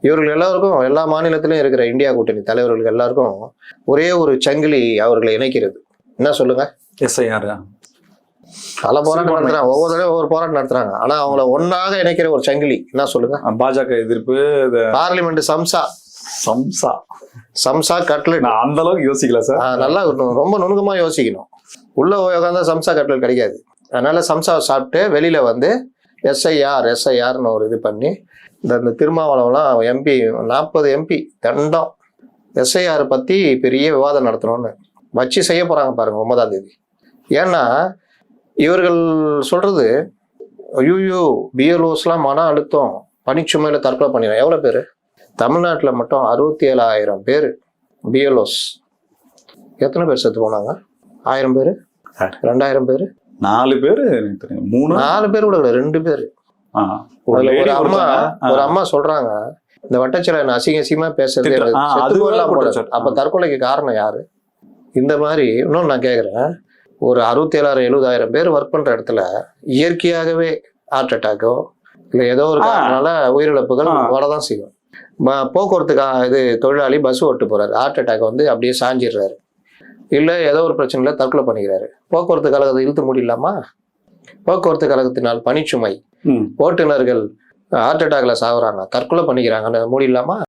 இவர்கள் எல்லாருக்கும் எல்லா மாநிலத்திலும் இருக்கிற இந்தியா கூட்டணி தலைவர்களுக்கு எல்லாருக்கும் ஒரே ஒரு சங்கிலி அவர்களை இணைக்கிறது. என்ன சொல்லுங்க? எஸ்ஐஆர் பல போராட்டம் நடத்துறாங்க, ஒவ்வொரு தடவை ஒவ்வொரு போராட்டம் நடத்துறாங்க. ஆனா அவங்கள ஒன்னாக இணைக்கிற ஒரு சங்கிலி என்ன சொல்லுங்க? பாஜக எதிர்ப்பு, பார்லிமெண்ட் சம்சா சம்சா சம்சா கட்லெட். நான் அந்த அளவுக்கு யோசிக்கல சார். நல்லா ரொம்ப நுணுக்கமா யோசிக்கணும். உள்ள உட்காந்தா சம்சா கட்லெட் கிடைக்காது. அதனால சம்சா சாப்பிட்டு வெளியில வந்து எஸ்ஐஆர்னு ஒரு இது பண்ணி இந்த திருமாவளவெல்லாம் எம்பி 40 எம்பி தண்டம் எஸ்ஐஆர் பத்தி பெரிய விவாதம் நடத்தணும்னு வச்சு செய்ய போறாங்க பாருங்க 9ஆம் தேதி. ஏன்னா இவர்கள் சொல்றது ஐயோ பிஎல்ஓஸ்லாம் மன அழுத்தம் பணிச்சுமையில தற்கொலை பண்ணிடுறோம். எவ்வளவு பேரு? தமிழ்நாட்டில் மட்டும் 67,000 பேர் பிஎல்ஓஸ். எத்தனை பேர் செத்து போனாங்க? 1000 பேரு, 2000 பேரு, 4 பேரு, 4 பேர் கூட 2 பேரு. ஒரு அம்மா சொல்றாங்க, இந்த வட்டச்சில அசிங்கமா பேசுறது அப்ப தற்கொலைக்கு காரணம் யாரு? இந்த மாதிரி இன்னொன்னு நான் கேக்குறேன், ஒரு 67,000-70,000 பேர் ஒர்க் பண்ற இடத்துல இயற்கையாகவே ஹார்ட் அட்டாக்கோ இல்ல ஏதோ ஒரு காரணனால உயிரிழப்புகள் வரதான் செய்யும். போக்குவரத்துக்கு இது தொழிலாளி பஸ் ஓட்டு போறாரு, ஹார்ட் அட்டாக் வந்து அப்படியே சாஞ்சிடுறாரு, இல்ல ஏதோ ஒரு பிரச்சனையில தற்கொலை பண்ணிக்கிறாரு. போக்குவரத்து கழகத்தை இழுத்து முடியலாமா? போக்குவரத்து கழகத்தினால் பணிச்சுமை, ஓட்டுநர்கள் ஹார்ட் அட்டாக்ல சாகுறாங்க, தற்கொலை பண்ணிக்கிறாங்கன்னு மூடிடலாமா?